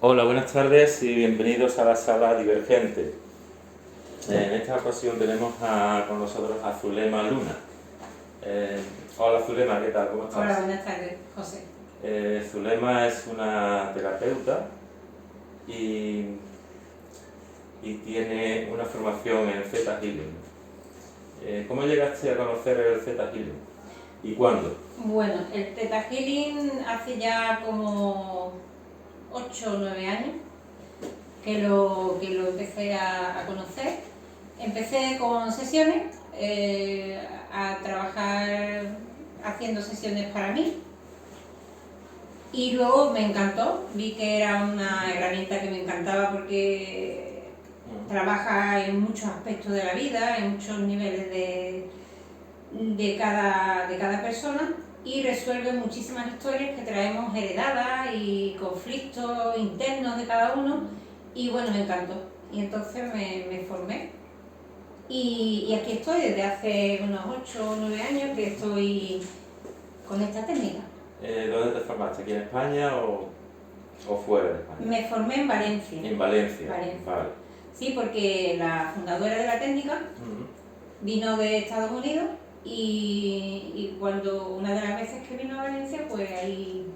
Hola, buenas tardes y bienvenidos a la sala Divergente. En esta ocasión tenemos con nosotros a Zulema Luna. Hola Zulema, ¿qué tal? ¿Cómo estás? Hola, buenas tardes, José. Zulema es una terapeuta y, y tiene una formación en Theta Healing. ¿Cómo llegaste a conocer el Theta Healing? ¿Y cuándo? Bueno, el Theta Healing hace ya como 8 o 9 años que lo empecé a conocer. Empecé con sesiones, a trabajar haciendo sesiones para mí, y luego me encantó, vi que era una herramienta que me encantaba porque trabaja en muchos aspectos de la vida, en muchos niveles de cada persona, y resuelve muchísimas historias que traemos heredadas y conflictos internos de cada uno, y bueno, me encantó. Y entonces me formé. Y aquí estoy desde hace unos 8 o 9 años que estoy con esta técnica. ¿Dónde te formaste? ¿Aquí en España o fuera de España? Me formé en Valencia. En Valencia. Valencia. Vale. Sí, porque la fundadora de la técnica vino de Estados Unidos, y cuando una de las veces que vino a Valencia, pues ahí...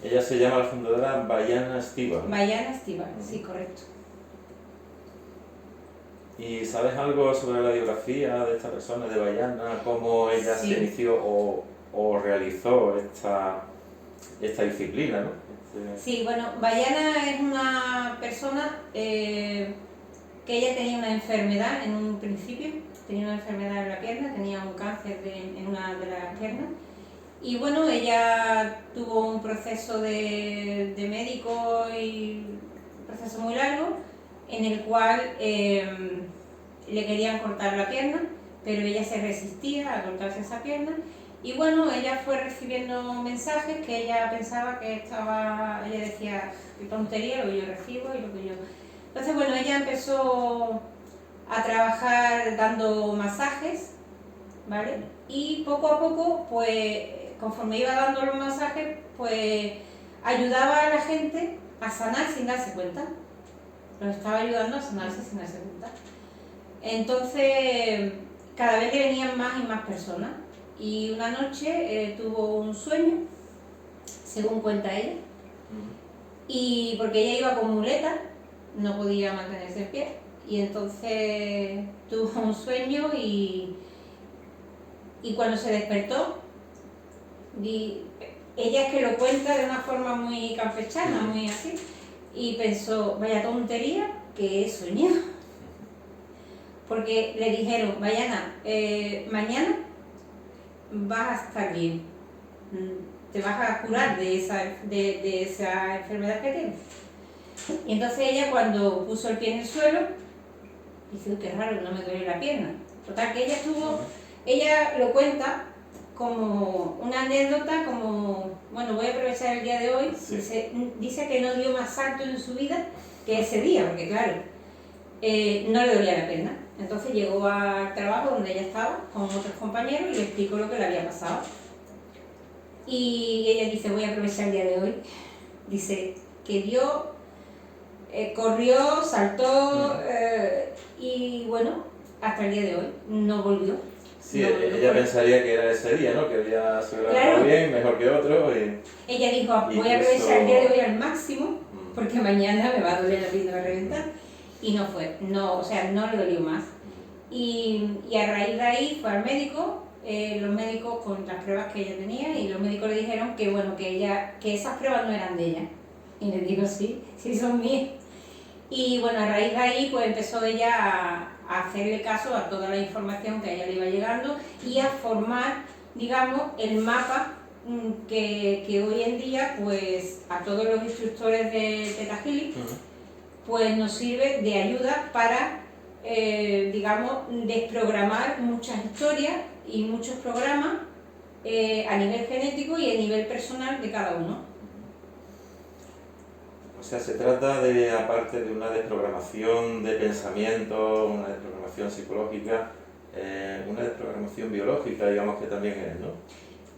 Ella se llama la fundadora Bayana Estiva. Bayana Estiva, sí, correcto. ¿Y sabes algo sobre la biografía de esta persona, de Bayana? ¿Cómo ella Sí. se inició o realizó esta disciplina, ¿no? Sí, bueno, Bayana es una persona que ella tenía una enfermedad en un principio, tenía una enfermedad en la pierna, tenía un cáncer en una de las piernas, y bueno, ella tuvo un proceso de médico, y un proceso muy largo, en el cual le querían cortar la pierna, pero ella se resistía a cortarse esa pierna. Y bueno, ella fue recibiendo mensajes que ella pensaba que ella decía, qué tontería lo que yo recibo y lo que yo... Entonces, bueno, ella empezó a trabajar dando masajes, ¿vale? Y poco a poco, pues, conforme iba dando los masajes, pues, ayudaba a la gente a sanar sin darse cuenta. Los estaba ayudando a sanarse sin darse cuenta. Entonces, cada vez le venían más y más personas. Y una noche tuvo un sueño, según cuenta ella, y porque ella iba con muletas, no podía mantenerse en pie, y entonces tuvo un sueño, y cuando se despertó, ella es que lo cuenta de una forma muy campechana, muy así, y pensó, vaya tontería que he soñado, porque le dijeron, Bayana, mañana vas a estar bien, te vas a curar de esa enfermedad que tienes. Y entonces ella, cuando puso el pie en el suelo, dice, qué raro, no me duele la pierna. Total, que ella lo cuenta como una anécdota, como, bueno, voy a aprovechar el día de hoy. Sí. Dice que no dio más salto en su vida que ese día, porque claro, no le dolía la pierna. Entonces llegó al trabajo donde ella estaba con otros compañeros y le explicó lo que le había pasado. Y ella dice, voy a aprovechar el día de hoy. Dice que corrió, saltó, y bueno, hasta el día de hoy no volvió. Sí, No volvió. ella pensaría que era ese día, ¿no? Que había se hubiera Claro. bien, mejor que otro. Ella dijo, voy a aprovechar el día de hoy al máximo, porque mañana me va a doler la pierna, va a reventar. Y no fue, no, o sea, no le dolió más. Y a raíz de ahí fue al médico, los médicos con las pruebas que ella tenía, y los médicos le dijeron que bueno, que esas pruebas no eran de ella. Y le digo, sí son mías. Y bueno, a raíz de ahí pues empezó ella a hacerle caso a toda la información que a ella le iba llegando, y a formar, digamos, el mapa que hoy en día pues a todos los instructores de Theta Healing pues nos sirve de ayuda para digamos, desprogramar muchas historias y muchos programas a nivel genético y a nivel personal de cada uno. O sea, se trata de, aparte de una desprogramación de pensamiento, una desprogramación psicológica, una desprogramación biológica, digamos que también es, ¿no?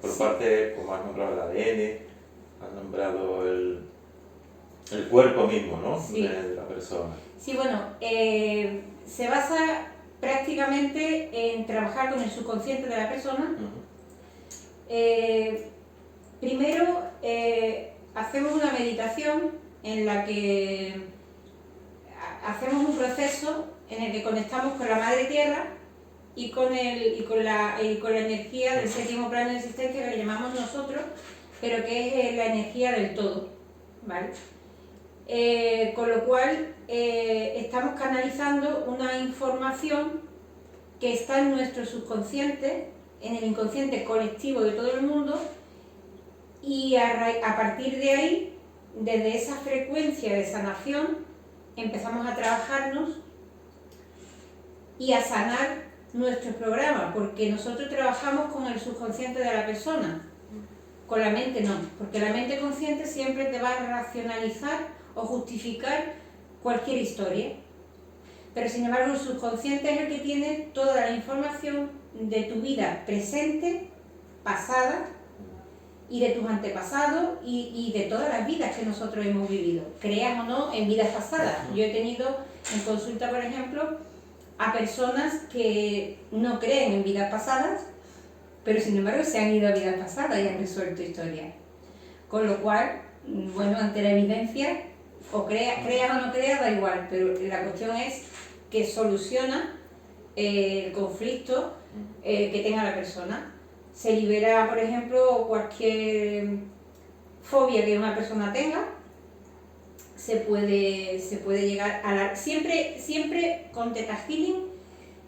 Por Sí. parte, como has nombrado el ADN, has nombrado El cuerpo mismo, ¿no? Sí. De la persona. Sí, bueno, se basa prácticamente en trabajar con el subconsciente de la persona. Primero, hacemos una meditación en la que hacemos un proceso en el que conectamos con la Madre Tierra y con la energía del séptimo plano de existencia que le llamamos nosotros, pero que es la energía del todo, ¿vale? Con lo cual estamos canalizando una información que está en nuestro subconsciente, en el inconsciente colectivo de todo el mundo, y a partir de ahí, desde esa frecuencia de sanación, empezamos a trabajarnos y a sanar nuestros programas, porque nosotros trabajamos con el subconsciente de la persona, con la mente no, porque la mente consciente siempre te va a racionalizar o justificar cualquier historia, pero sin embargo el subconsciente es el que tiene toda la información de tu vida presente, pasada y de tus antepasados y de todas las vidas que nosotros hemos vivido, creas o no en vidas pasadas. Yo he tenido en consulta, por ejemplo, a personas que no creen en vidas pasadas, pero sin embargo se han ido a vidas pasadas y han resuelto historias. Con lo cual, bueno, ante la evidencia, o creas o no creas, da igual, pero la cuestión es que soluciona el conflicto que tenga la persona. Se libera, por ejemplo, cualquier fobia que una persona tenga, se puede llegar a la... Siempre con Theta Healing,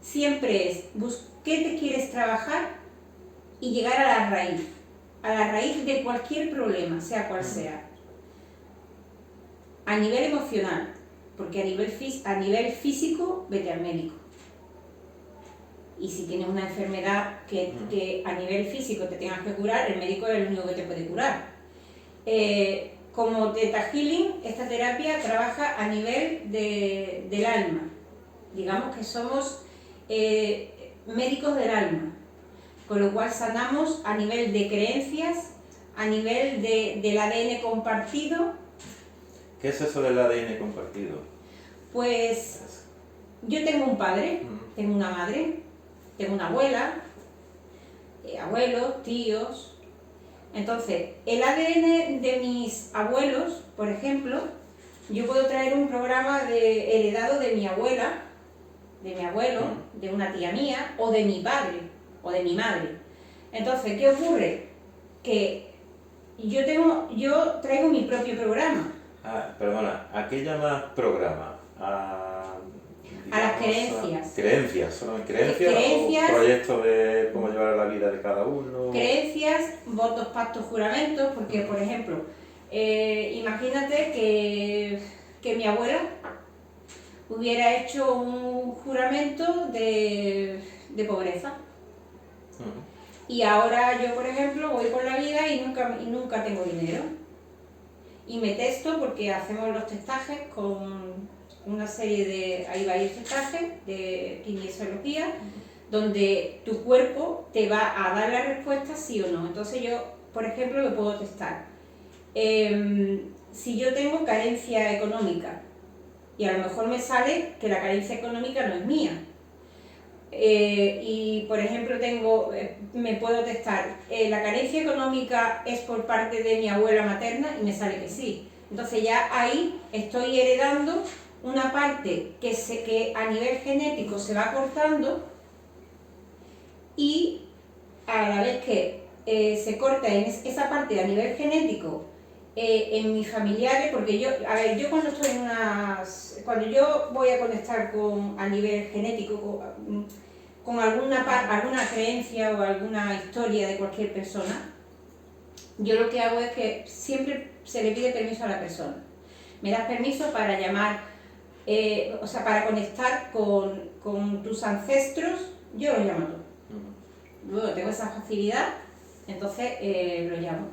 siempre es qué te quieres trabajar y llegar a la raíz de cualquier problema, sea cual sea. A nivel emocional, porque a nivel físico, vete al médico. Y si tienes una enfermedad que a nivel físico te tengas que curar, el médico es el único que te puede curar. Como Theta Healing, esta terapia trabaja a nivel del alma. Digamos que somos médicos del alma, con lo cual sanamos a nivel de creencias, a nivel del ADN compartido. ¿Qué es eso del ADN compartido? Pues yo tengo un padre, tengo una madre, tengo una abuela, abuelos, tíos. Entonces, el ADN de mis abuelos, por ejemplo, yo puedo traer un programa heredado de mi abuela, de mi abuelo, de una tía mía, o de mi padre, o de mi madre. Entonces, ¿qué ocurre? Que yo traigo mi propio programa. Perdona, ¿a qué llamas programa? A las creencias. ¿Creencias? ¿Son creencias o proyectos de cómo llevar la vida de cada uno? Creencias, votos, pactos, juramentos, porque, por ejemplo, imagínate que mi abuela hubiera hecho un juramento de pobreza. Y ahora yo, por ejemplo, voy por la vida y nunca tengo dinero. Y me testo porque hacemos los testajes con una serie de... Hay varios testajes de kinesiología, donde tu cuerpo te va a dar la respuesta sí o no. Entonces yo, por ejemplo, me puedo testar. Si yo tengo carencia económica, y a lo mejor me sale que la carencia económica no es mía, y por ejemplo me puedo testar, la carencia económica es por parte de mi abuela materna y me sale que sí. Entonces ya ahí estoy heredando una parte que a nivel genético se va cortando, y a la vez que se corta esa parte a nivel genético en mis familiares, porque yo cuando yo voy a conectar a nivel genético con alguna creencia o alguna historia de cualquier persona, yo lo que hago es que siempre se le pide permiso a la persona. Me das permiso para llamar, para conectar con tus ancestros, yo los llamo a todos. Luego tengo esa facilidad, entonces lo llamo.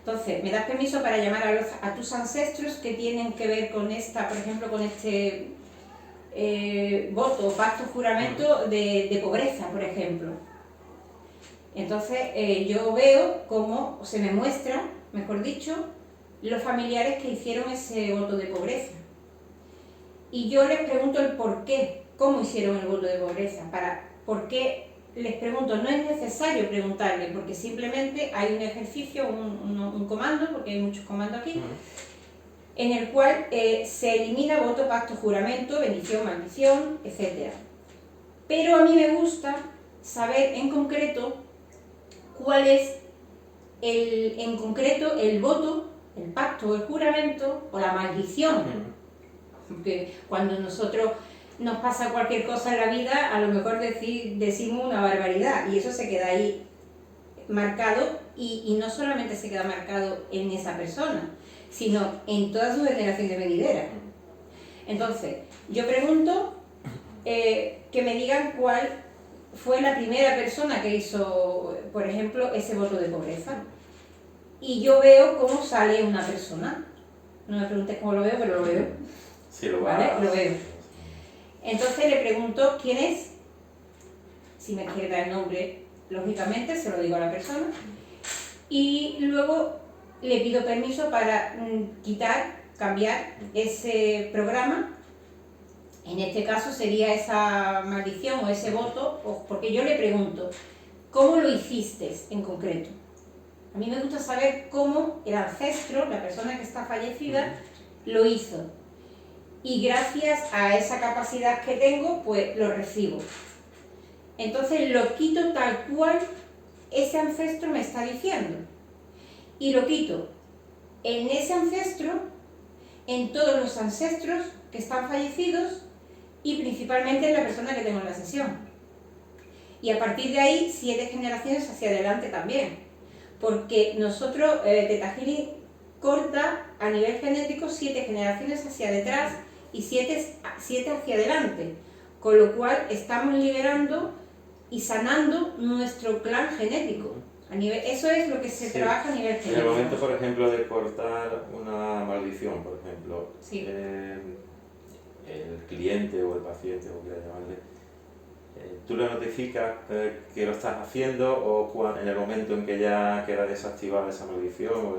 Entonces, me das permiso para llamar a tus ancestros que tienen que ver con por ejemplo, con este voto, pacto, juramento de pobreza, por ejemplo. Entonces, yo veo cómo se me muestra, mejor dicho, los familiares que hicieron ese voto de pobreza. Y yo les pregunto el por qué, cómo hicieron el voto de pobreza, por qué les pregunto. No es necesario preguntarle, porque simplemente hay un ejercicio, un comando, porque hay muchos comandos aquí, en el cual se elimina voto, pacto, juramento, bendición, maldición, etc. Pero a mí me gusta saber en concreto cuál es en concreto el voto, el pacto o el juramento o la maldición. Porque cuando nosotros nos pasa cualquier cosa en la vida, a lo mejor decimos una barbaridad y eso se queda ahí marcado y no solamente se queda marcado en esa persona, sino en todas sus generaciones venideras. Entonces, yo pregunto que me digan cuál fue la primera persona que hizo, por ejemplo, ese voto de pobreza. Y yo veo cómo sale una persona. No me preguntes cómo lo veo, pero lo veo. Sí, lo ¿Vale? Lo veo. Entonces le pregunto quién es. Si me quiere dar el nombre, lógicamente se lo digo a la persona. Y luego le pido permiso para cambiar ese programa. En este caso sería esa maldición o ese voto, porque yo le pregunto, ¿cómo lo hiciste en concreto? A mí me gusta saber cómo el ancestro, la persona que está fallecida, lo hizo. Y gracias a esa capacidad que tengo, pues lo recibo. Entonces lo quito tal cual ese ancestro me está diciendo. Y lo quito en ese ancestro, en todos los ancestros que están fallecidos y principalmente en la persona que tengo en la sesión. Y a partir de ahí, 7 generaciones hacia adelante también. Porque nosotros, Theta Healing corta a nivel genético 7 generaciones hacia detrás y 7 hacia adelante. Con lo cual estamos liberando y sanando nuestro clan genético. Eso es lo que se trabaja a nivel genético. En el momento, por ejemplo, de cortar una maldición, por ejemplo, sí. El cliente o el paciente, como quieras llamarle, tú le notificas que lo estás haciendo o en el momento en que ya queda desactivada esa maldición o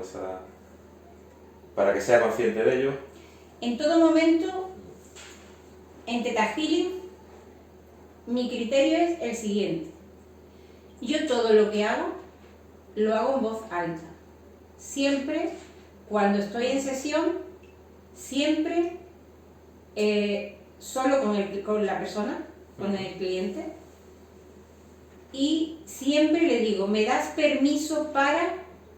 para que sea consciente de ello. En todo momento, en Theta Healing, mi criterio es el siguiente. Yo todo lo que hago, lo hago en voz alta. Siempre, cuando estoy en sesión, siempre solo con la persona, con el cliente, y siempre le digo, ¿me das permiso para?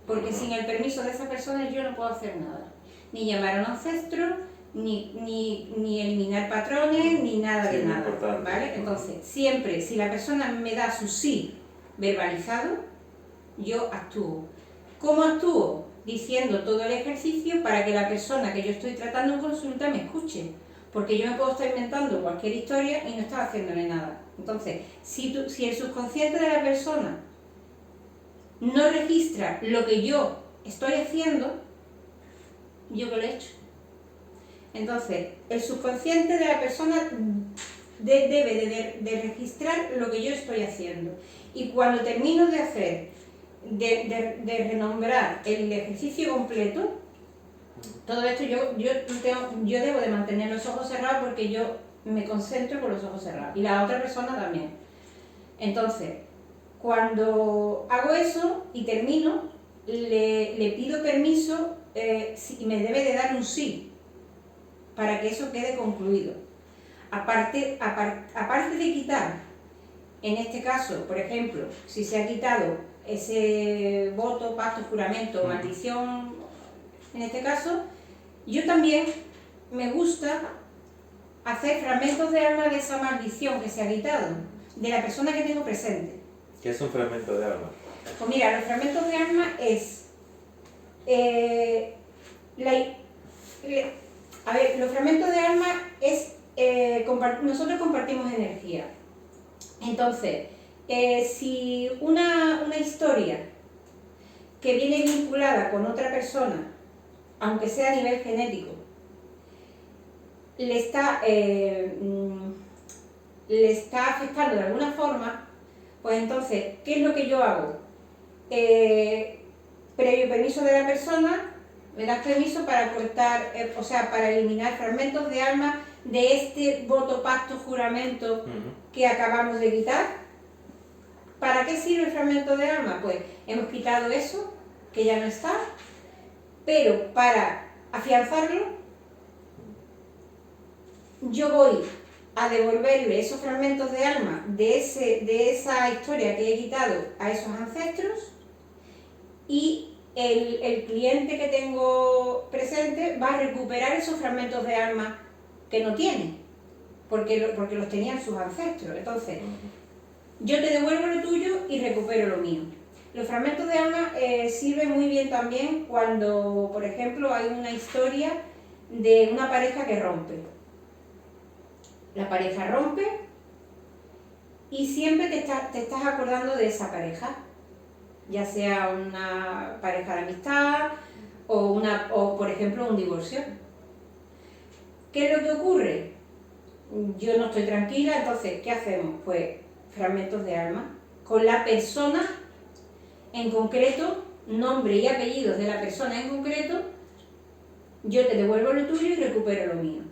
Porque sin el permiso de esa persona yo no puedo hacer nada. Ni llamar a un ancestro, ni eliminar patrones, ni nada de nada. ¿Vale? Entonces, siempre, si la persona me da su sí verbalizado, yo actúo. ¿Cómo actúo? Diciendo todo el ejercicio para que la persona que yo estoy tratando en consulta me escuche. Porque yo me puedo estar inventando cualquier historia y no estar haciéndole nada. Entonces, si el subconsciente de la persona no registra lo que yo estoy haciendo, ¿yo qué le he hecho? Entonces, el subconsciente de la persona debe de registrar lo que yo estoy haciendo. Y cuando termino de hacer, de renombrar el ejercicio completo, todo esto yo debo de mantener los ojos cerrados porque yo me concentro con los ojos cerrados y la otra persona también. Entonces, cuando hago eso y termino, le pido permiso y me debe de dar un sí para que eso quede concluido. Aparte de quitar, en este caso, por ejemplo, si se ha quitado ese voto, pacto, juramento, maldición, en este caso, yo también me gusta hacer fragmentos de alma de esa maldición que se ha quitado, de la persona que tengo presente. ¿Qué es un fragmento de alma? Pues mira, los fragmentos de alma es... los fragmentos de alma es... nosotros compartimos energía. Entonces, si una historia que viene vinculada con otra persona, aunque sea a nivel genético, le está afectando de alguna forma, pues entonces, ¿qué es lo que yo hago? Previo permiso de la persona, ¿Me das permiso para cortar, o sea, para eliminar fragmentos de alma de este voto, pacto, juramento que acabamos de quitar? ¿Para qué sirve el fragmento de alma? Pues hemos quitado eso, que ya no está, pero para afianzarlo, yo voy a devolverle esos fragmentos de alma de esa historia que he quitado a esos ancestros, y el cliente que tengo presente va a recuperar esos fragmentos de alma que no tiene, porque los tenían sus ancestros. Entonces, yo te devuelvo lo tuyo y recupero lo mío. Los fragmentos de alma sirven muy bien también cuando, por ejemplo, hay una historia de una pareja que rompe. La pareja rompe y siempre te estás acordando de esa pareja, ya sea una pareja de amistad o por ejemplo, un divorcio. ¿Qué es lo que ocurre? Yo no estoy tranquila, entonces, ¿qué hacemos? Pues fragmentos de alma con la persona en concreto, nombre y apellidos de la persona en concreto. Yo te devuelvo lo tuyo y recupero lo mío.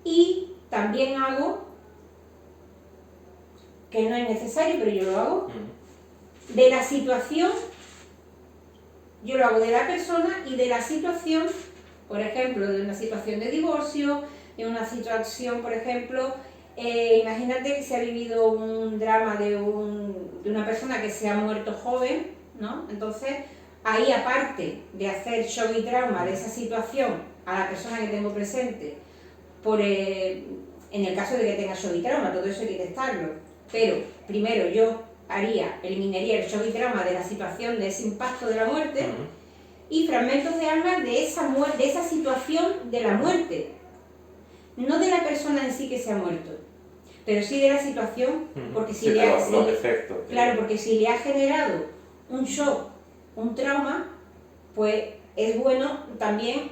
Y también hago, que no es necesario, pero yo lo hago, de la situación, yo lo hago de la persona y de la situación, por ejemplo, de una situación de divorcio, de una situación, por ejemplo, imagínate que se ha vivido un drama de una persona que se ha muerto joven, ¿no? Entonces, ahí aparte de hacer shock y trauma de esa situación a la persona que tengo presente, en el caso de que tenga shock y trauma, todo eso hay que testarlo, pero primero yo eliminaría el shock y trauma de la situación, de ese impacto de la muerte, y fragmentos de alma de esa situación de la muerte, no de la persona en sí que se ha muerto, pero sí de la situación, porque si le ha, los efectos. Claro, porque si le ha generado un shock, un trauma, pues es bueno también,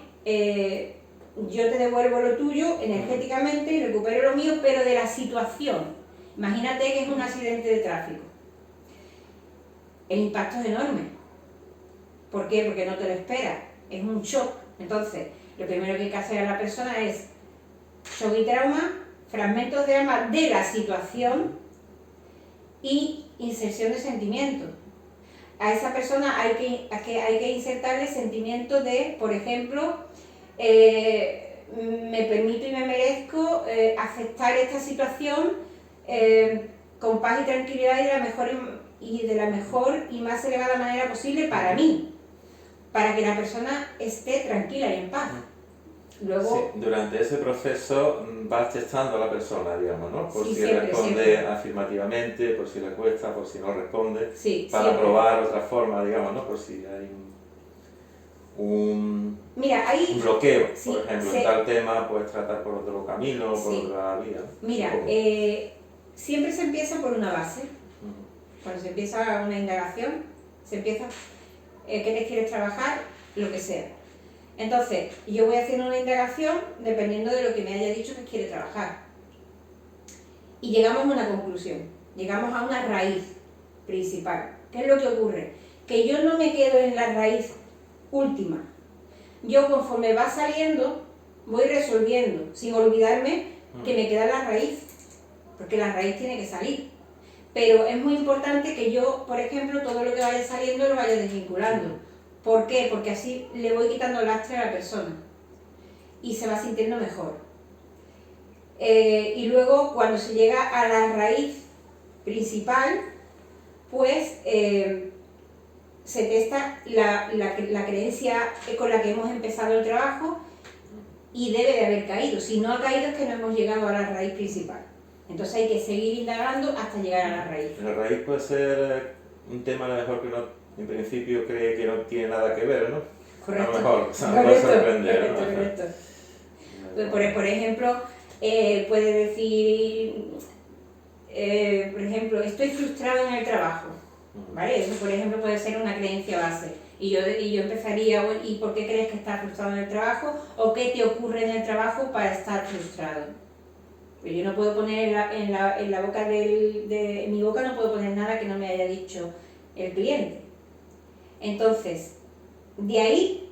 yo te devuelvo lo tuyo energéticamente y recupero lo mío, pero de la situación. Imagínate que es un accidente de tráfico. El impacto es enorme. ¿Por qué? Porque no te lo esperas. Es un shock. Entonces, lo primero que hay que hacer a la persona es shock y trauma, fragmentos de alma de la situación y inserción de sentimientos. A esa persona hay que insertarle sentimientos de, por ejemplo, me permito y me merezco aceptar esta situación con paz y tranquilidad y de la mejor y más elevada manera posible para mí, para que la persona esté tranquila y en paz. Luego, sí, durante ese proceso vas testando a la persona, digamos, ¿no? Por sí, si siempre, responde siempre afirmativamente, por si le cuesta, por si no responde, sí, para siempre probar otra forma, digamos, ¿no? Por si hay un bloqueo, sí, por ejemplo, en tal tema, puedes tratar por otro camino, por otra vía. Mira, siempre se empieza por una base. Cuando se empieza una indagación, se empieza, ¿qué te quieres trabajar? Lo que sea. Entonces, yo voy haciendo una indagación dependiendo de lo que me haya dicho que quiere trabajar. Y llegamos a una conclusión, llegamos a una raíz principal. ¿Qué es lo que ocurre? Que yo no me quedo en la raíz última. Yo conforme va saliendo, voy resolviendo, sin olvidarme que me queda la raíz, porque la raíz tiene que salir. Pero es muy importante que yo, por ejemplo, todo lo que vaya saliendo lo vaya desvinculando. ¿Por qué? Porque así le voy quitando lastre a la persona y se va sintiendo mejor. Y luego, cuando se llega a la raíz principal, pues se testa la creencia con la que hemos empezado el trabajo y debe de haber caído. Si no ha caído es que no hemos llegado a la raíz principal. Entonces hay que seguir indagando hasta llegar a la raíz. La raíz puede ser un tema a lo mejor que uno en principio cree que no tiene nada que ver, ¿no? Correcto. A lo mejor, o sea, no puede sorprender, ¿no? Correcto. Por ejemplo, puede decir, por ejemplo, estoy frustrado en el trabajo, ¿vale? Eso, por ejemplo, puede ser una creencia base. Y yo empezaría, ¿y por qué crees que estás frustrado en el trabajo? ¿O qué te ocurre en el trabajo para estar frustrado? Pero yo no puedo poner en la boca en mi boca no puedo poner nada que no me haya dicho el cliente. Entonces, de ahí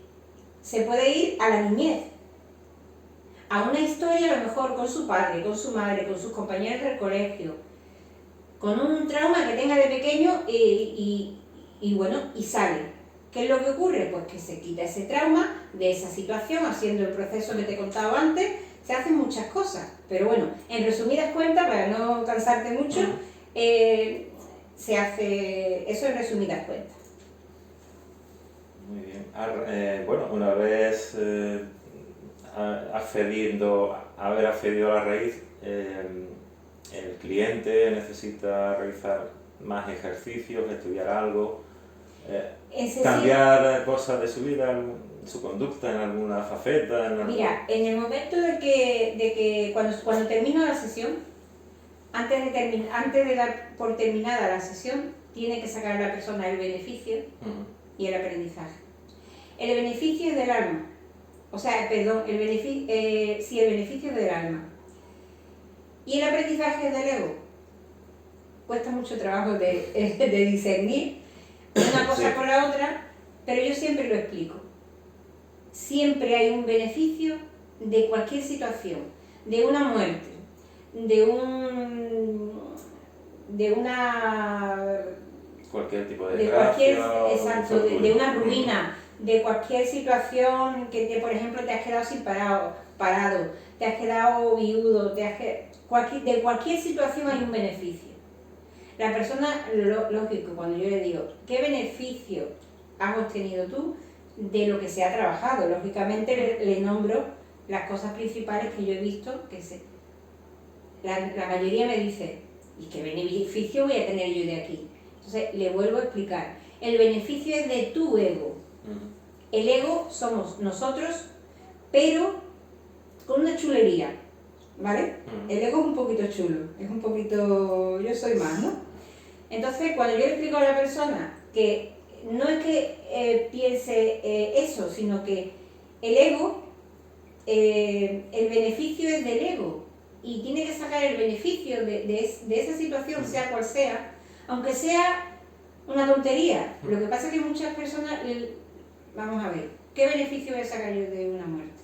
se puede ir a la niñez, a una historia a lo mejor con su padre, con su madre, con sus compañeros del colegio, con un trauma que tenga de pequeño y bueno, y sale. ¿Qué es lo que ocurre? Pues que se quita ese trauma de esa situación, haciendo el proceso que te he contado antes, se hacen muchas cosas. Pero bueno, en resumidas cuentas, para no cansarte mucho, se hace eso en resumidas cuentas. Muy bien. Bueno, una vez haber accedido a la raíz, el cliente necesita realizar más ejercicios, estudiar algo, cambiar cosas de su vida, su conducta en alguna faceta. Mira, en el momento de que cuando termino la sesión, antes de dar por terminada la sesión, tiene que sacar a la persona el beneficio y el aprendizaje. El beneficio es del alma, o sea, perdón, el beneficio es del alma. Y el aprendizaje es del ego. Cuesta mucho trabajo de discernir una cosa con la otra, pero yo siempre lo explico. Siempre hay un beneficio de cualquier situación, de una muerte, cualquier tipo de desgracia, de una ruina, de cualquier situación que por ejemplo te has quedado sin parado, te has quedado viudo, de cualquier situación hay un beneficio. La persona, lógico, cuando yo le digo, ¿qué beneficio has obtenido tú de lo que se ha trabajado? Lógicamente le nombro las cosas principales que yo he visto, la mayoría me dice, ¿y qué beneficio voy a tener yo de aquí? Entonces le vuelvo a explicar, el beneficio es de tu ego. El ego somos nosotros, pero con una chulería, ¿vale? El ego es un poquito chulo, es un poquito, yo soy más, ¿no? Entonces cuando yo le explico a la persona que no es que piense eso, sino que el ego, el beneficio es del ego y tiene que sacar el beneficio de esa situación, sea cual sea, aunque sea una tontería. Lo que pasa es que muchas personas, vamos a ver, ¿qué beneficio voy a sacar yo de una muerte?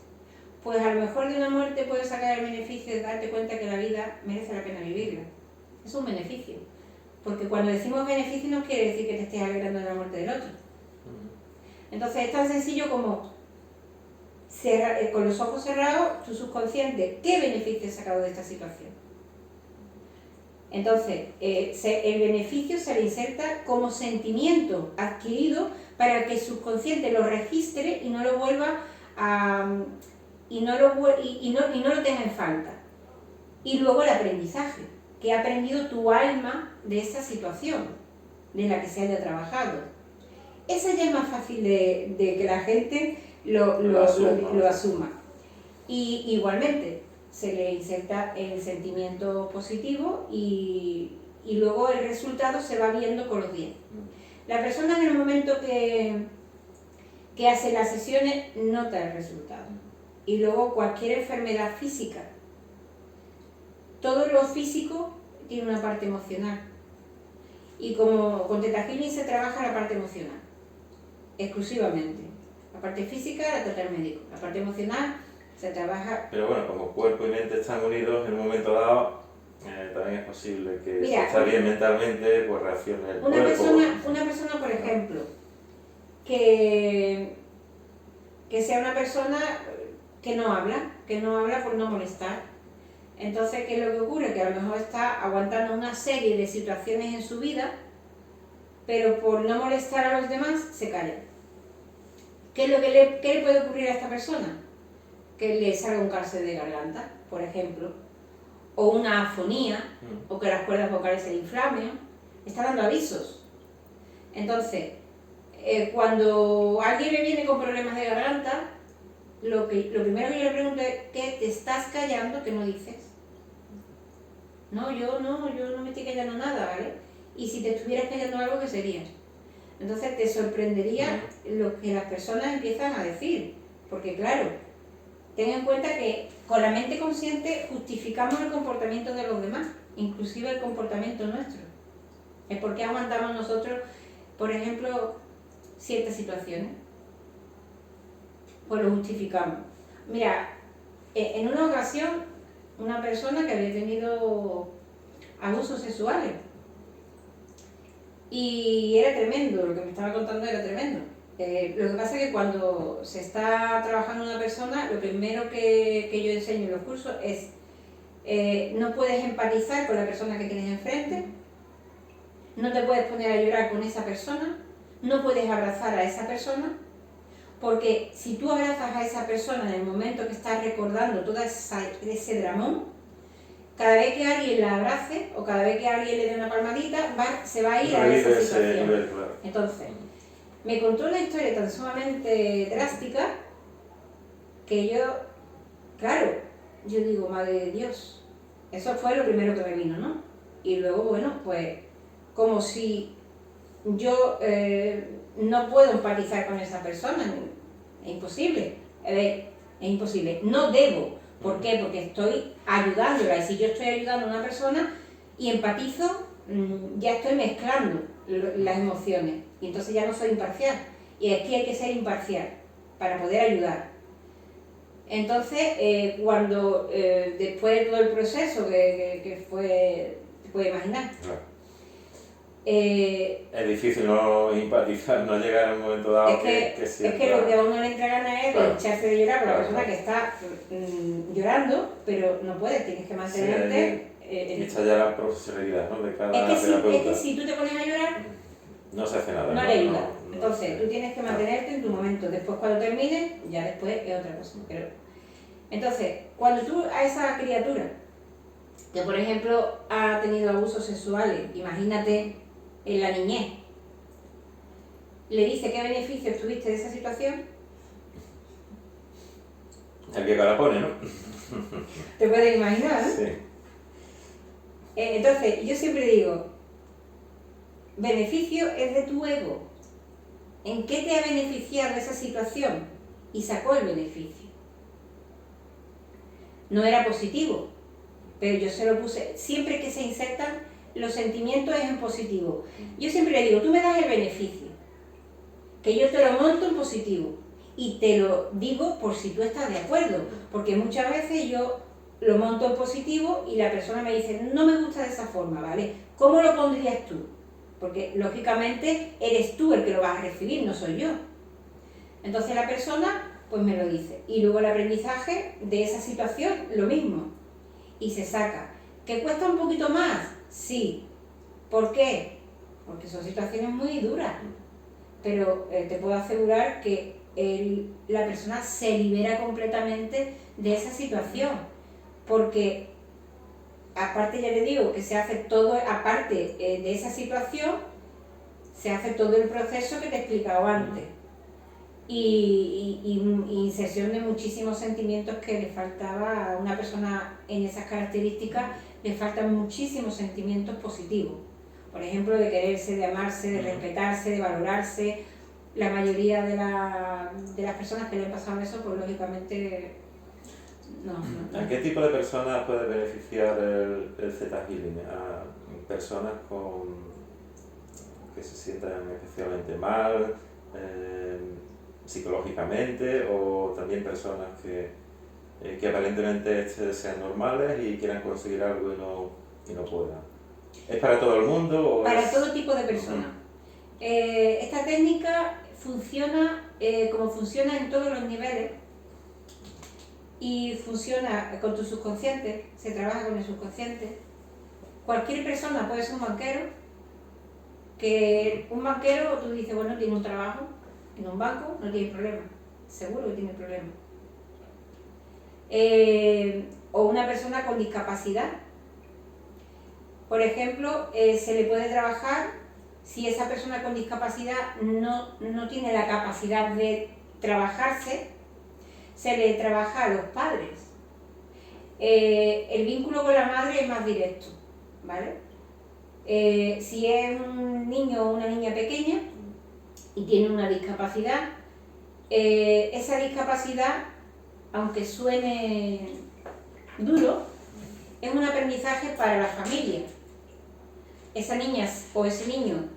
Pues a lo mejor de una muerte puedes sacar el beneficio de darte cuenta que la vida merece la pena vivirla. Es un beneficio. Porque cuando decimos beneficio no quiere decir que te estés alegrando de la muerte del otro. Entonces es tan sencillo como con los ojos cerrados, tu subconsciente, ¿qué beneficio has sacado de esta situación? Entonces, el beneficio se le inserta como sentimiento adquirido para que el subconsciente lo registre y no lo vuelva a... y no lo tenga en falta. Y luego el aprendizaje, que ha aprendido tu alma de esa situación, de la que se haya trabajado. Esa ya es más fácil de que la gente lo asuma. Y igualmente, se le inserta el sentimiento positivo y luego el resultado se va viendo con los días. La persona en el momento que hace las sesiones nota el resultado. Y luego cualquier enfermedad física. Todo lo físico tiene una parte emocional. Y como con Theta Healing se trabaja la parte emocional, exclusivamente. La parte física la trata el médico, la parte emocional se trabaja... Pero bueno, como cuerpo y mente están unidos, en un momento dado también es posible que si está bien mentalmente, pues reaccione el cuerpo. Una persona, por ejemplo, que sea una persona que no habla por no molestar. Entonces, ¿qué es lo que ocurre? Que a lo mejor está aguantando una serie de situaciones en su vida, pero por no molestar a los demás, se calla. ¿Qué le puede ocurrir a esta persona? Que le salga un cáncer de garganta, por ejemplo, o una afonía, o que las cuerdas vocales se inflamen. Está dando avisos. Entonces, cuando alguien me viene con problemas de garganta, lo primero que yo le pregunto es, ¿qué te estás callando que no dices? No, yo no me estoy callando nada, ¿vale? Y si te estuvieras callando algo, ¿qué sería? Entonces te sorprendería lo que las personas empiezan a decir, porque claro, ten en cuenta que con la mente consciente justificamos el comportamiento de los demás, inclusive el comportamiento nuestro. Es porque aguantamos nosotros, por ejemplo, ciertas situaciones. pues lo justificamos. Mira, en una ocasión, una persona que había tenido abusos sexuales, y era tremendo, lo que me estaba contando era tremendo. Lo que pasa es que cuando se está trabajando una persona, lo primero que yo enseño en los cursos es no puedes empatizar con la persona que tienes enfrente, no te puedes poner a llorar con esa persona, no puedes abrazar a esa persona, porque si tú abrazas a esa persona en el momento que estás recordando todo ese dramón, cada vez que alguien la abrace o cada vez que alguien le dé una palmadita, se va a ir a esa situación. Nivel, claro. Entonces, me contó una historia tan sumamente drástica que yo, claro, yo digo, madre de Dios, eso fue lo primero que me vino, ¿no? Y luego, bueno, pues como si yo no puedo empatizar con esa persona, es imposible, es imposible, no debo. ¿Por qué? Porque estoy ayudándola, y si yo estoy ayudando a una persona y empatizo, ya estoy mezclando las emociones, y entonces ya no soy imparcial, y aquí hay que ser imparcial para poder ayudar. Entonces, cuando después de todo el proceso que fue, te puedes imaginar. Claro. Es difícil no empatizar, no llegar a un momento dado que sienta... Es que lo que a uno le entra ganas es claro, echarse de llorar por la claro, persona que está llorando, pero no puedes, tienes que mantenerte... y esta ya la profesionalidad, ¿no?, de cada es terapeuta. que si tú te pones a llorar, no se hace nada. no le ayuda. No, Entonces, tú tienes que mantenerte en tu momento. Después, cuando termines, ya después es otra cosa. Pero, entonces, cuando tú a esa criatura, que por ejemplo ha tenido abusos sexuales, imagínate en la niñez, le dice qué beneficios tuviste de esa situación, el que cara pone, ¿no? te puedes imaginar, ¿no? Sí. Entonces, yo siempre digo, beneficio es de tu ego. ¿En qué te ha beneficiado esa situación? Y sacó el beneficio. No era positivo, pero yo se lo puse. Siempre que se insertan los sentimientos es en positivo. Yo siempre le digo, tú me das el beneficio, que yo te lo monto en positivo. Y te lo digo por si tú estás de acuerdo, porque muchas veces yo lo monto en positivo y la persona me dice, no me gusta de esa forma, ¿vale? ¿Cómo lo pondrías tú? Porque lógicamente eres tú el que lo vas a recibir, no soy yo. Entonces la persona pues me lo dice. Y luego el aprendizaje de esa situación, lo mismo. Y se saca. ¿Que cuesta un poquito más? Sí. ¿Por qué? Porque son situaciones muy duras. Pero te puedo asegurar que la persona se libera completamente de esa situación. Porque aparte, ya le digo, que se hace todo, aparte de esa situación, se hace todo el proceso que te he explicado antes. Y inserción de muchísimos sentimientos que le faltaba a una persona en esas características, le faltan muchísimos sentimientos positivos. Por ejemplo, de quererse, de amarse, de respetarse, de valorarse. La mayoría de las personas que le han pasado eso, pues lógicamente no. ¿A qué tipo de personas puede beneficiar el Theta Healing? ¿A personas que se sientan especialmente mal, psicológicamente, o también personas que aparentemente sean normales y quieran conseguir algo y no puedan? ¿Es para todo el mundo? Para todo tipo de personas. Esta técnica funciona como funciona en todos los niveles, y funciona con tu subconsciente, se trabaja con el subconsciente. Cualquier persona puede ser un banquero, que un banquero, tú dices, bueno, tiene un trabajo en un banco, no tiene problema, seguro que tiene problema. O una persona con discapacidad. Por ejemplo, se le puede trabajar si esa persona con discapacidad no tiene la capacidad de trabajarse, se le trabaja a los padres. El vínculo con la madre es más directo, ¿vale? Si es un niño o una niña pequeña y tiene una discapacidad, esa discapacidad, aunque suene duro, es un aprendizaje para la familia. Esa niña o ese niño,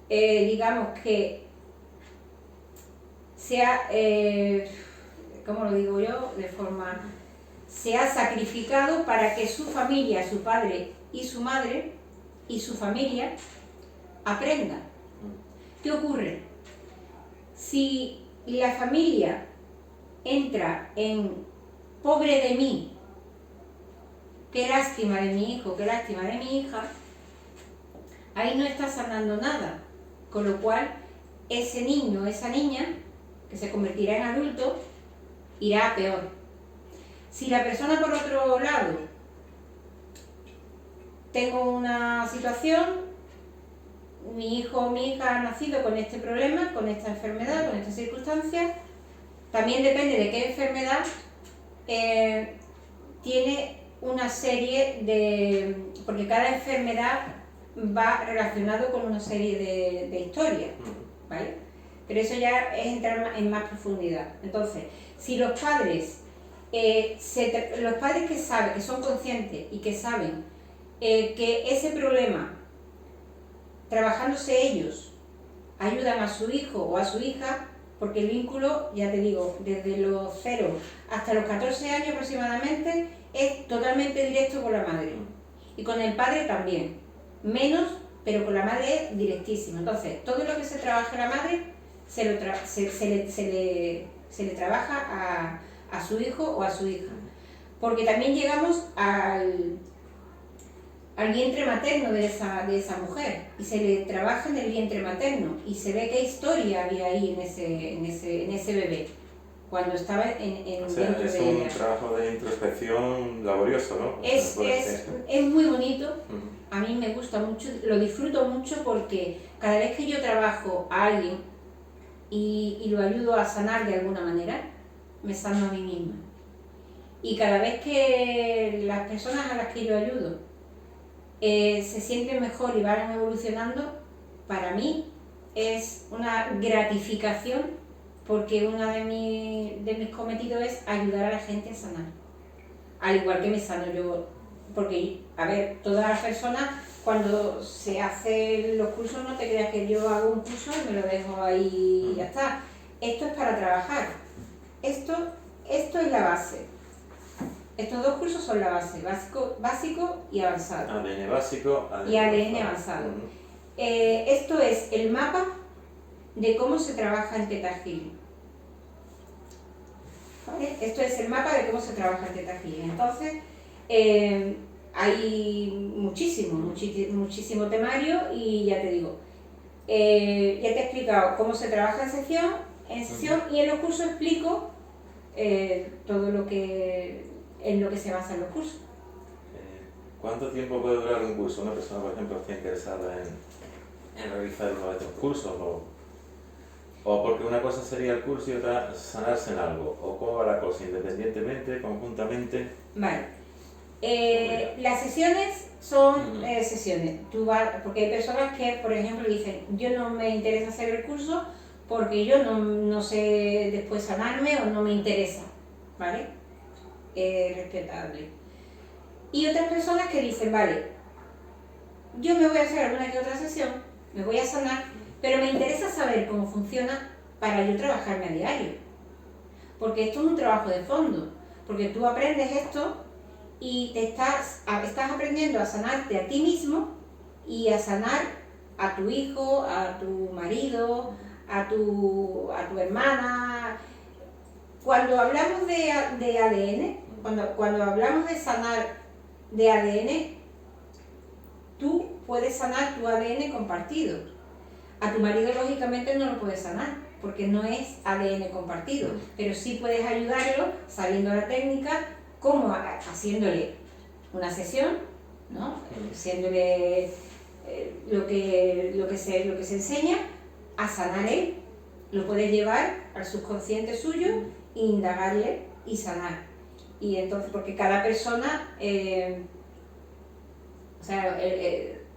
digamos que sea ¿cómo lo digo yo? De forma, se ha sacrificado para que su familia, su padre y su madre y su familia aprendan. ¿Qué ocurre? Si la familia entra en pobre de mí, qué lástima de mi hijo, qué lástima de mi hija, ahí no está sanando nada, con lo cual ese niño, esa niña, que se convertirá en adulto, irá a peor. Si la persona, por otro lado, tengo una situación, mi hijo o mi hija ha nacido con este problema, con esta enfermedad, con estas circunstancias, también depende de qué enfermedad, tiene una serie de... porque cada enfermedad va relacionado con una serie de historias, ¿vale? Pero eso ya es entrar en más profundidad. Entonces, si los padres, los padres que saben, que son conscientes y que saben que ese problema, trabajándose ellos, ayudan a su hijo o a su hija, porque el vínculo, ya te digo, desde los 0 hasta los 14 años aproximadamente, es totalmente directo con la madre. Y con el padre también. Menos, pero con la madre es directísimo. Entonces, todo lo que se trabaja a la madre, se le trabaja a su hijo o a su hija. Porque también llegamos al vientre materno de esa mujer, y se le trabaja en el vientre materno, y se ve qué historia había ahí en ese bebé, cuando estaba o sea, dentro es de un ella. trabajo de introspección laborioso, ¿no? Es muy bonito, a mí me gusta mucho, lo disfruto mucho, porque cada vez que yo trabajo a alguien y lo ayudo a sanar de alguna manera, me sano a mí misma. Y cada vez que las personas a las que yo ayudo se sienten mejor y van evolucionando, para mí es una gratificación, porque uno de mis cometidos es ayudar a la gente a sanar, al igual que me sano yo, porque, a ver, todas las personas, cuando se hacen los cursos, no te creas que yo hago un curso y me lo dejo ahí y ya está. Esto es para trabajar, esto es la base. Estos dos cursos son la base, básico y avanzado. ADN básico, ADN y ADN avanzado. Esto es el mapa de cómo se trabaja en Theta Healing. ¿Vale? Esto es el mapa de cómo se trabaja en Theta Healing. Entonces, hay muchísimo temario, y ya te digo, ya te he explicado cómo se trabaja en sesión, y en los cursos explico todo lo que... en lo que se basa en los cursos. ¿Cuánto tiempo puede durar un curso? Una persona, por ejemplo, está interesada en realizar uno de estos cursos, o porque una cosa sería el curso y otra sanarse en algo, o cómo va la cosa, independientemente, conjuntamente. Vale. Las sesiones son sesiones. Porque hay personas que, por ejemplo, dicen, yo no me interesa hacer el curso porque yo no sé después sanarme, o no me interesa, ¿vale? Respetable. Y otras personas que dicen, vale, yo me voy a hacer alguna que otra sesión, me voy a sanar, pero me interesa saber cómo funciona para yo trabajarme a diario, porque esto es un trabajo de fondo, porque tú aprendes esto y estás aprendiendo a sanarte a ti mismo y a sanar a tu hijo, a tu marido, a tu hermana. Cuando hablamos de ADN, cuando hablamos de sanar de ADN, tú puedes sanar tu ADN compartido. A tu marido, lógicamente, no lo puedes sanar, porque no es ADN compartido, pero sí puedes ayudarlo sabiendo la técnica, como haciéndole una sesión, ¿no? Haciéndole lo que se enseña a sanar él. Lo puedes llevar al subconsciente suyo e indagarle y sanar. Y entonces, porque cada persona,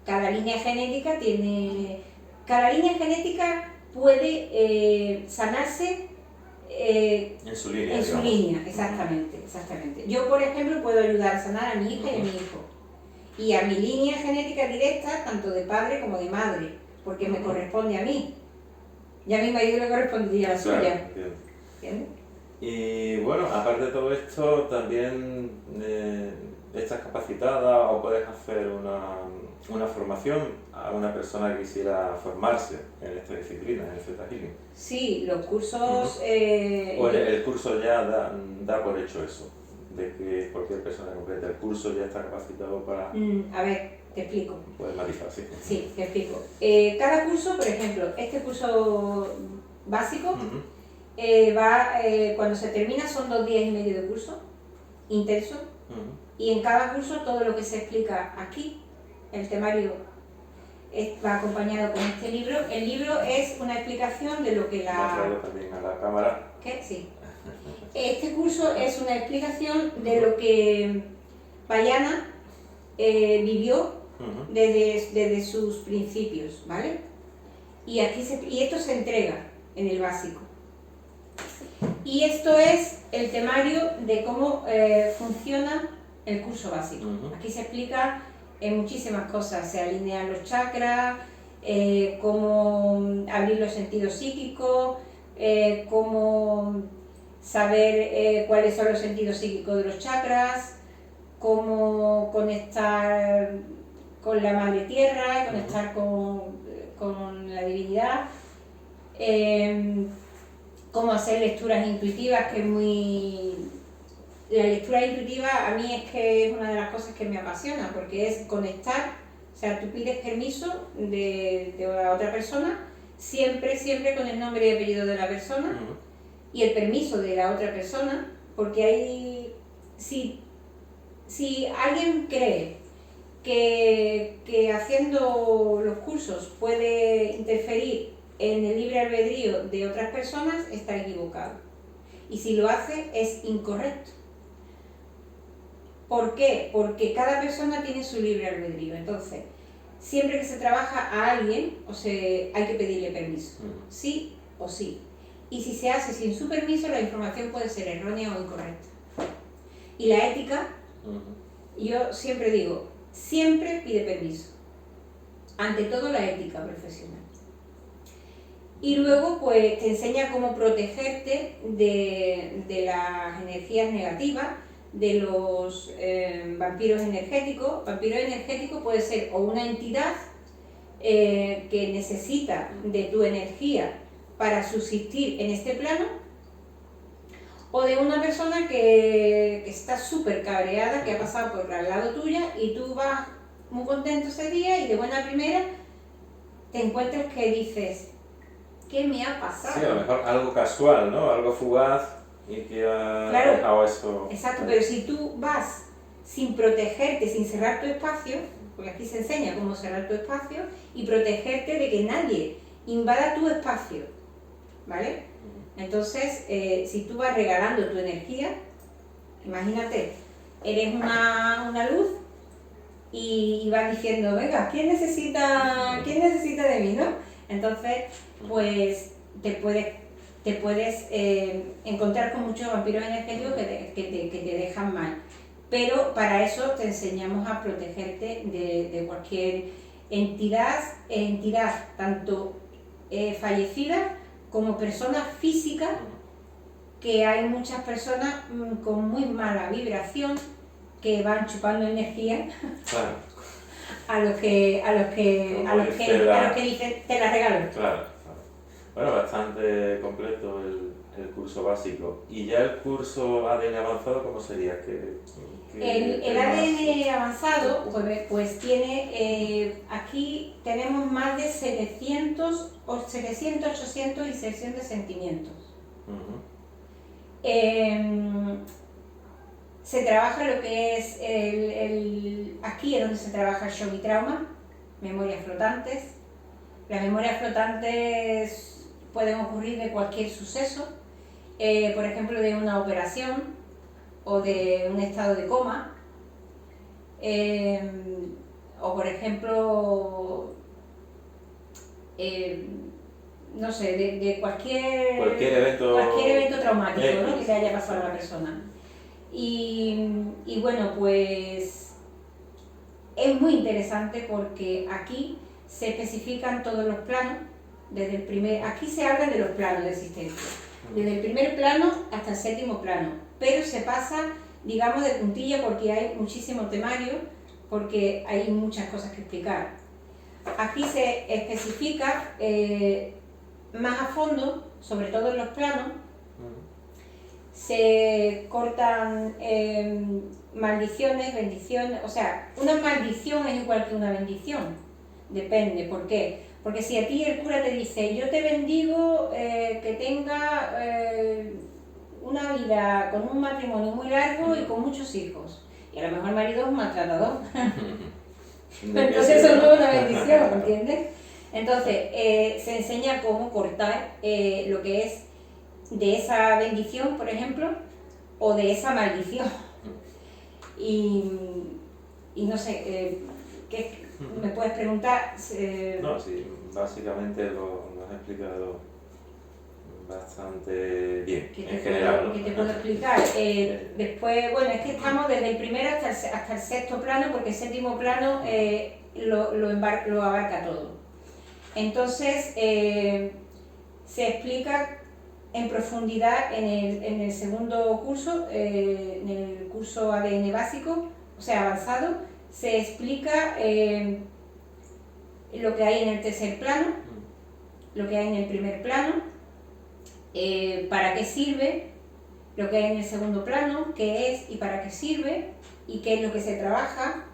cada línea genética puede sanarse en su línea. En su línea, exactamente. Yo, por ejemplo, puedo ayudar a sanar a mi hija y a mi hijo. Y a mi línea genética directa, tanto de padre como de madre, porque me corresponde a mí. Ya a mi marido le correspondería a la suya. ¿Entiendes? Y bueno, aparte de todo esto, también estás capacitada o puedes hacer una formación a una persona que quisiera formarse en esta disciplina, en el Theta Healing. Sí, los cursos... O el curso ya da por hecho eso, de que cualquier persona completa el curso ya está capacitado para... a ver, te explico. Puedes matizar, sí. Sí, te explico. Cada curso, por ejemplo, este curso básico cuando se termina son 2 días y medio de curso, intenso, y en cada curso todo lo que se explica aquí, el temario va acompañado con este libro. El libro es una explicación de lo que Mostrarlo también a la cámara. ¿Qué? Sí. Este curso es una explicación de lo que Bayana vivió desde sus principios, ¿vale? Y esto se entrega en el básico. Y esto es el temario de cómo funciona el curso básico. Aquí se explica muchísimas cosas, se alinean los chakras, cómo abrir los sentidos psíquicos, cómo saber cuáles son los sentidos psíquicos de los chakras, cómo conectar con la madre tierra, conectar con la divinidad, cómo hacer lecturas intuitivas, que es muy... La lectura intuitiva a mí es que es una de las cosas que me apasiona, porque es conectar, o sea, tú pides permiso de la otra persona, siempre con el nombre y apellido de la persona, y el permiso de la otra persona, porque hay... Si alguien cree que haciendo los cursos puede interferir en el libre albedrío de otras personas, está equivocado. Y si lo hace, es incorrecto. ¿Por qué? Porque cada persona tiene su libre albedrío. Entonces, siempre que se trabaja a alguien, hay que pedirle permiso. Sí o sí. Y si se hace sin su permiso, la información puede ser errónea o incorrecta. Y la ética, yo siempre digo, siempre pide permiso. Ante todo, la ética profesional. Y luego, pues, te enseña cómo protegerte de las energías negativas, de los vampiros energéticos. Vampiro energético puede ser o una entidad que necesita de tu energía para subsistir en este plano, o de una persona que está súper cabreada, que ha pasado por al lado tuya y tú vas muy contento ese día y de buena primera te encuentras que dices, ¿qué me ha pasado? Sí, a lo mejor algo casual, ¿no? Algo fugaz y que ha dejado eso... Exacto, pero si tú vas sin protegerte, sin cerrar tu espacio, porque aquí se enseña cómo cerrar tu espacio, y protegerte de que nadie invada tu espacio, ¿vale? Entonces, si tú vas regalando tu energía, imagínate, eres una luz y vas diciendo, venga, ¿quién necesita de mí, no? Entonces, pues te puedes encontrar con muchos vampiros energéticos que te dejan mal. Pero para eso te enseñamos a protegerte de cualquier entidad tanto fallecida como persona física, que hay muchas personas con muy mala vibración que van chupando energía. Claro. a los que dicen te la regalo. Claro. Bueno, bastante completo el curso básico. ¿Y ya el curso ADN avanzado cómo sería? El ADN avanzado pues tiene, aquí tenemos más de 700, 800 y 600 sentimientos. Se trabaja lo que es aquí es donde se trabaja el shock y trauma, memorias flotantes. Las memorias flotantes pueden ocurrir de cualquier suceso, por ejemplo de una operación o de un estado de coma, o por ejemplo, no sé, de cualquier evento traumático, ¿no? Que le haya pasado a la persona. Y bueno, pues es muy interesante porque aquí se especifican todos los planos, aquí se habla de los planos de existencia. desde el primer plano hasta el séptimo plano, pero se pasa, digamos, de puntilla porque hay muchísimo temario, porque hay muchas cosas que explicar. Aquí se especifica más a fondo, sobre todo en los planos, se cortan maldiciones, bendiciones, o sea, una maldición es igual que una bendición, depende, ¿por qué? Porque si a ti el cura te dice, yo te bendigo que tenga una vida con un matrimonio muy largo y con muchos hijos, y a lo mejor el marido es un maltratador, entonces eso no es una bendición, ¿entiendes? Entonces, se enseña cómo cortar lo que es de esa bendición, por ejemplo, o de esa maldición. Y no sé, ¿qué me puedes preguntar? No, sí, básicamente lo has explicado bastante bien, en general. ¿Qué te puedo explicar? Después, bueno, es que estamos desde el primero hasta el sexto plano, porque el séptimo plano lo abarca todo. Entonces, se explica en profundidad en el segundo curso, en el curso ADN básico, o sea, avanzado, se explica lo que hay en el tercer plano, lo que hay en el primer plano, para qué sirve, lo que hay en el segundo plano, qué es y para qué sirve, y qué es lo que se trabaja.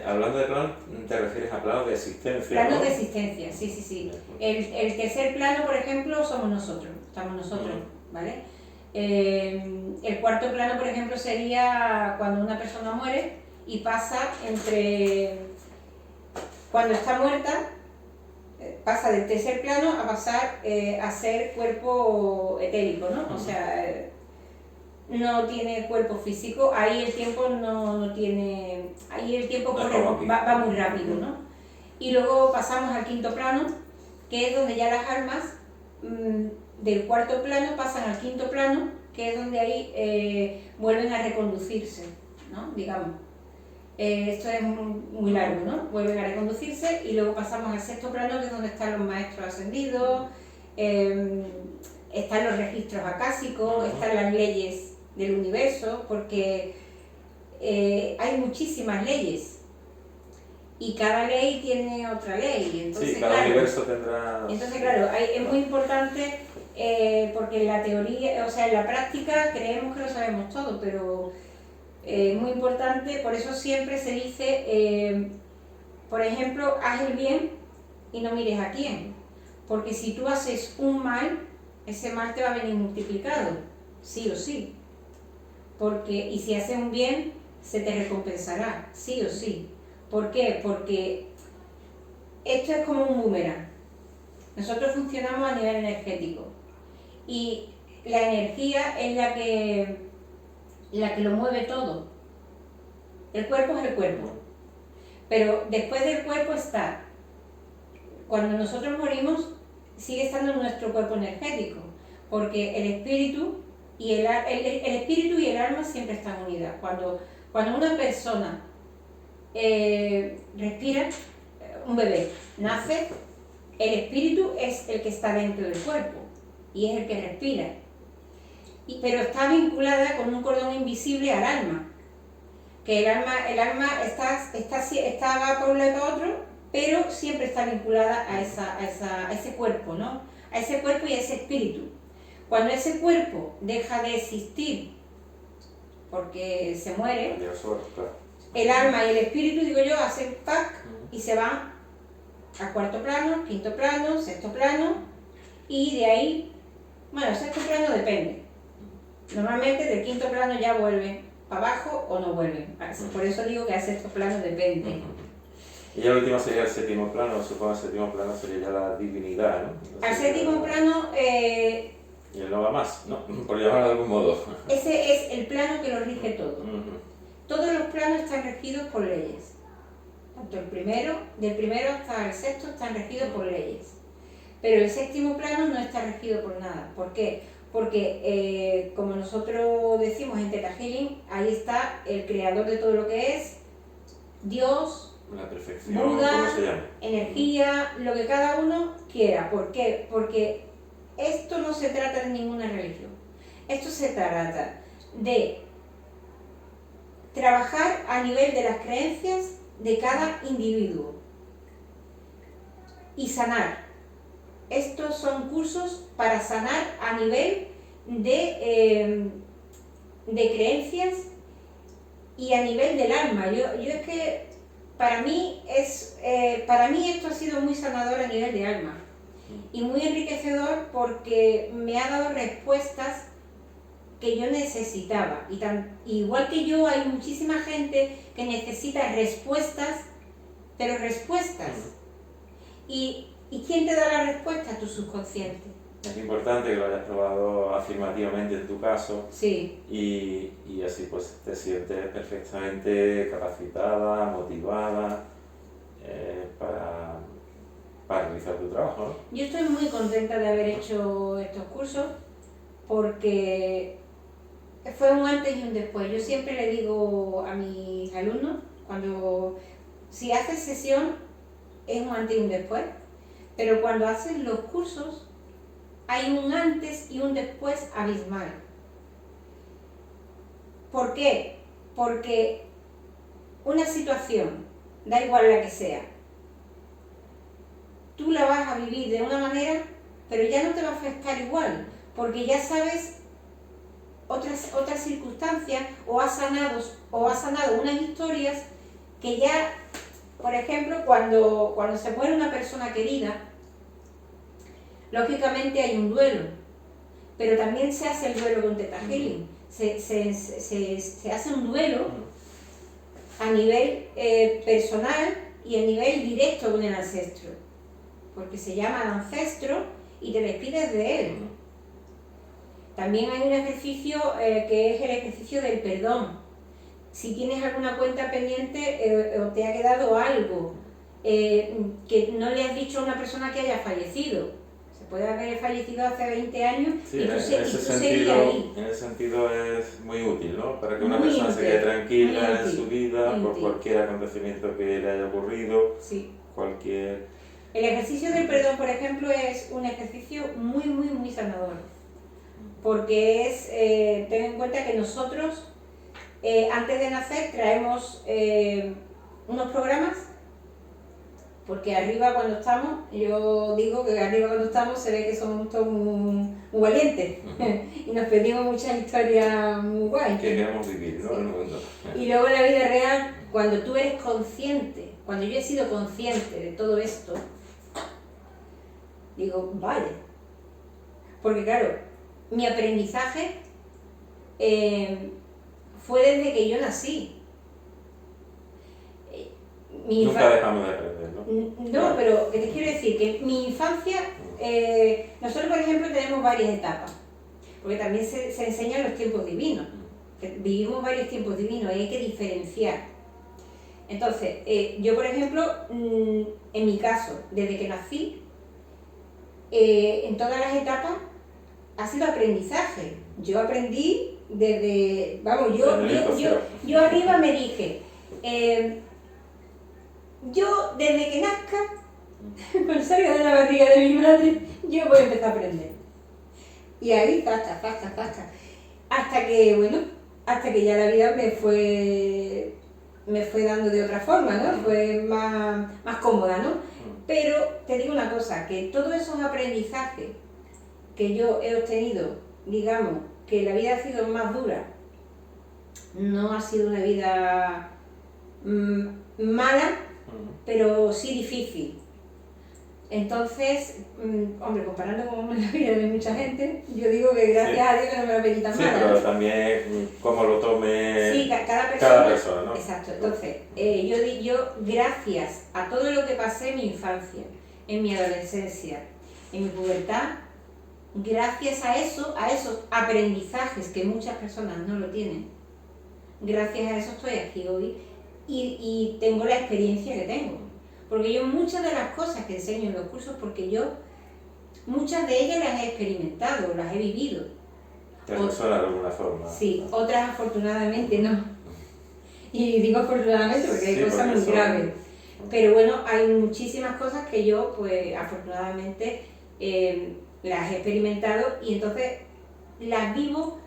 Hablando de planos, ¿te refieres a planos de existencia? Planos, ¿no? De ¿no? existencia, sí, sí, sí. El tercer plano, por ejemplo, somos nosotros, estamos nosotros, ¿vale? El cuarto plano, por ejemplo, sería cuando una persona muere y pasa cuando está muerta, pasa del tercer plano a pasar a ser cuerpo etérico, ¿no? O sea, no tiene cuerpo físico, ahí el tiempo no tiene, ahí el tiempo va muy rápido, ¿no? Y luego pasamos al quinto plano, que es donde ya las almas del cuarto plano pasan al quinto plano, que es donde ahí vuelven a reconducirse, ¿no? Digamos. Esto es muy largo, ¿no? Vuelven a reconducirse y luego pasamos al sexto plano, que es donde están los maestros ascendidos, están los registros acásicos, están las leyes del universo, porque hay muchísimas leyes y cada ley tiene otra ley. Entonces, sí, cada universo tendrá... Entonces, claro, es muy importante porque en la teoría, o sea, en la práctica creemos que lo sabemos todo, pero es muy importante, por eso siempre se dice, por ejemplo, haz el bien y no mires a quién, porque si tú haces un mal, ese mal te va a venir multiplicado, sí o sí. Y si haces un bien, se te recompensará, sí o sí. ¿Por qué? Porque esto es como un boomerang. Nosotros funcionamos a nivel energético y la energía es la que lo mueve todo. El cuerpo es el cuerpo, pero después del cuerpo está, cuando nosotros morimos, sigue estando nuestro cuerpo energético, porque el espíritu y el espíritu y el alma siempre están unidas. Cuando una persona respira, un bebé nace, el espíritu es el que está dentro del cuerpo y es el que respira, pero está vinculada con un cordón invisible al alma, que el alma está para un lado y para otro, pero siempre está vinculada a ese cuerpo, ¿no? A ese cuerpo y a ese espíritu. Cuando ese cuerpo deja de existir porque se muere, el alma y el espíritu, digo yo, hacen pack y se van al cuarto plano, quinto plano, sexto plano, y de ahí, bueno, el sexto plano depende. Normalmente del quinto plano ya vuelven para abajo o no vuelven. Por eso digo que al sexto plano depende. Y ya el último sería el séptimo plano, supongo que el séptimo plano sería ya la divinidad, ¿no? Al séptimo plano... y él no va más, ¿no? Por llamarlo de algún modo. Ese es el plano que lo rige todo. Todos los planos están regidos por leyes. Tanto del primero hasta el sexto están regidos por leyes. Pero el séptimo plano no está regido por nada. ¿Por qué? Porque, como nosotros decimos en Theta Healing, ahí está el creador de todo lo que es, Dios, la perfección, Buda, ¿cómo se llama? energía, lo que cada uno quiera. ¿Por qué? Porque esto no se trata de ninguna religión. Esto se trata de trabajar a nivel de las creencias de cada individuo y sanar. Estos son cursos para sanar a nivel de creencias y a nivel del alma. Yo es que para mí esto ha sido muy sanador a nivel de alma y muy enriquecedor porque me ha dado respuestas que yo necesitaba. Igual que yo, hay muchísima gente que necesita respuestas, pero respuestas. ¿Y quién te da la respuesta? Tu subconsciente. Es importante que lo hayas probado afirmativamente en tu caso. Sí. Y así pues te sientes perfectamente capacitada, motivada para realizar tu trabajo, ¿no? Yo estoy muy contenta de haber hecho estos cursos porque fue un antes y un después. Yo siempre le digo a mis alumnos, si haces sesión es un antes y un después, pero cuando haces los cursos hay un antes y un después abismal. ¿Por qué? Porque una situación, da igual la que sea, tú la vas a vivir de una manera, pero ya no te va a afectar igual, porque ya sabes otras circunstancias o has sanado unas historias que ya, por ejemplo, cuando se muere una persona querida, lógicamente hay un duelo, pero también se hace el duelo con Theta Healing. Se hace un duelo a nivel personal y a nivel directo con el ancestro, porque se llama ancestro y te despides de él. También hay un ejercicio que es el ejercicio del perdón. Si tienes alguna cuenta pendiente o te ha quedado algo que no le has dicho a una persona que haya fallecido, se puede haber fallecido hace 20 años sí, y tú seguías ahí. En ese sentido es muy útil, ¿no? Para que una Muy persona se quede tranquila en su vida por útil. cualquier acontecimiento que le haya ocurrido, Sí. cualquier... El ejercicio del perdón, por ejemplo, es un ejercicio muy, muy, muy sanador. Porque ten en cuenta que nosotros, antes de nacer, traemos unos programas, porque arriba cuando estamos, yo digo que arriba cuando estamos se ve que somos todos muy valientes y nos pedimos muchas historias muy guays. Que queremos vivir, ¿no? Sí. El mundo. Y luego en la vida real, cuando tú eres consciente, cuando yo he sido consciente de todo esto, digo, vale, porque claro, mi aprendizaje fue desde que yo nací. Nunca dejamos de aprender, ¿no? No, pero ¿qué te quiero decir? Que mi infancia, nosotros por ejemplo tenemos varias etapas, porque también se enseñan los tiempos divinos, que vivimos varios tiempos divinos y hay que diferenciar. Entonces, yo por ejemplo, en mi caso, desde que nací, en todas las etapas, ha sido aprendizaje. Yo aprendí desde, vamos, yo arriba me dije, yo desde que nazca, cuando salga de la barriga de mi madre, yo voy a empezar a aprender. Y ahí, hasta que ya la vida me fue dando de otra forma, ¿no? Fue más cómoda, ¿no? Pero te digo una cosa, que todos esos aprendizajes que yo he obtenido, digamos, que la vida ha sido más dura, no ha sido una vida mala, pero sí difícil. Entonces, hombre, comparando con la vida de mucha gente, yo digo que gracias a Dios que no me la pedí tan mala. Sí, pero también cómo lo tome sí, cada persona, ¿no? Exacto. Entonces, yo gracias a todo lo que pasé en mi infancia, en mi adolescencia, en mi pubertad, gracias a esos aprendizajes que muchas personas no lo tienen, gracias a eso estoy aquí hoy y tengo la experiencia que tengo. Porque yo muchas de las cosas que enseño en los cursos, porque yo muchas de ellas las he experimentado, las he vivido. ¿Te resuena de alguna forma? Sí, otras afortunadamente no. Y digo afortunadamente porque hay cosas muy graves. Pero bueno, hay muchísimas cosas que yo, pues afortunadamente, las he experimentado y entonces las vivo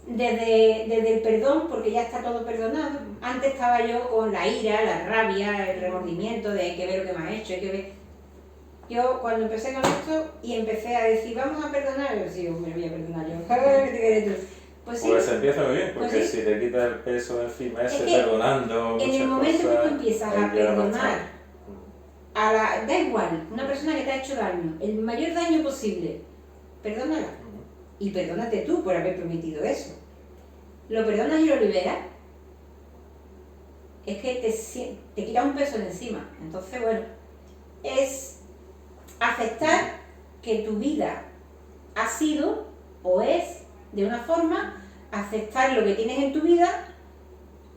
desde el perdón, porque ya está todo perdonado. Antes estaba yo con la ira, la rabia, el remordimiento de hay que ver lo que me ha hecho, hay que ver. Yo cuando empecé con esto y empecé a decir vamos a perdonar, yo digo, me lo voy a perdonar yo. ¿Qué te quieres tú? Pues sí. Pues empieza muy bien, porque Pues sí. si te quitas el peso encima ese que perdonando en muchas el momento cosas, que tú empiezas a ahí ya perdonar, basta. da igual, una persona que te ha hecho daño, el mayor daño posible, perdónala. Y perdónate tú por haber permitido eso. Lo perdonas y lo liberas. Es que te quitas un peso de encima. Entonces, bueno, es aceptar que tu vida ha sido o es de una forma, aceptar lo que tienes en tu vida,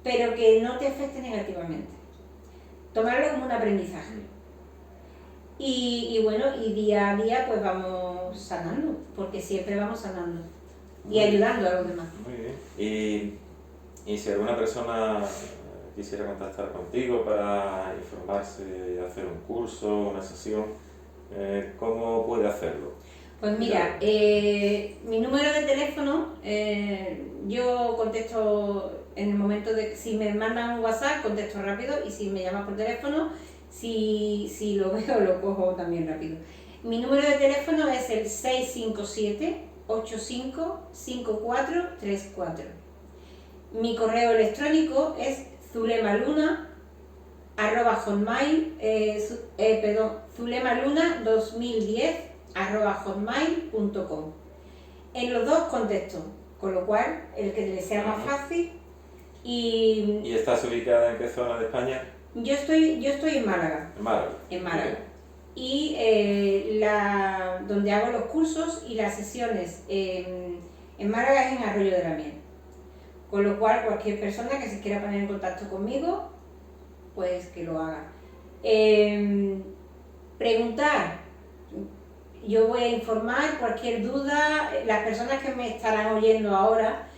pero que no te afecte negativamente. Tomarlo como un aprendizaje. Y bueno, y día a día pues vamos sanando, porque siempre vamos sanando y ayudando a los demás. Muy bien. Y si alguna persona quisiera contactar contigo para informarse, hacer un curso, una sesión, ¿cómo puede hacerlo? Pues mira, mi número de teléfono, yo contesto en el momento de si me mandan un WhatsApp, contesto rápido, y si me llaman por teléfono, si lo veo, lo cojo también rápido. Mi número de teléfono es el 657-855434. Mi correo electrónico es zulemaluna2010@hotmail.com. En los dos contesto, con lo cual el que le sea más fácil. ¿Y estás ubicada en qué zona de España? Yo estoy en Málaga. En Málaga. En Málaga. Y donde hago los cursos y las sesiones en Málaga es en Arroyo de la Miel. Con lo cual, cualquier persona que se quiera poner en contacto conmigo, pues que lo haga. Preguntar. Yo voy a informar cualquier duda. Las personas que me estarán oyendo ahora,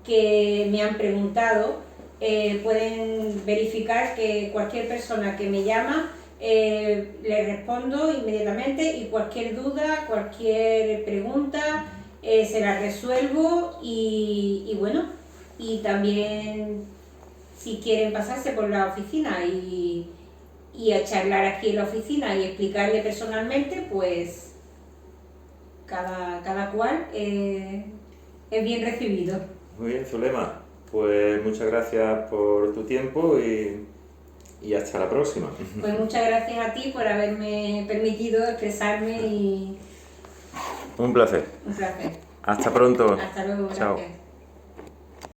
que me han preguntado, pueden verificar que cualquier persona que me llama, le respondo inmediatamente, y cualquier duda, cualquier pregunta, se la resuelvo. Y bueno, y también si quieren pasarse por la oficina y a charlar aquí en la oficina y explicarle personalmente, pues cada cual es bien recibido. Muy bien, Zulema, pues muchas gracias por tu tiempo y hasta la próxima. Pues muchas gracias a ti por haberme permitido expresarme y Un placer. un placer. Hasta pronto. Hasta luego, Chao. gracias.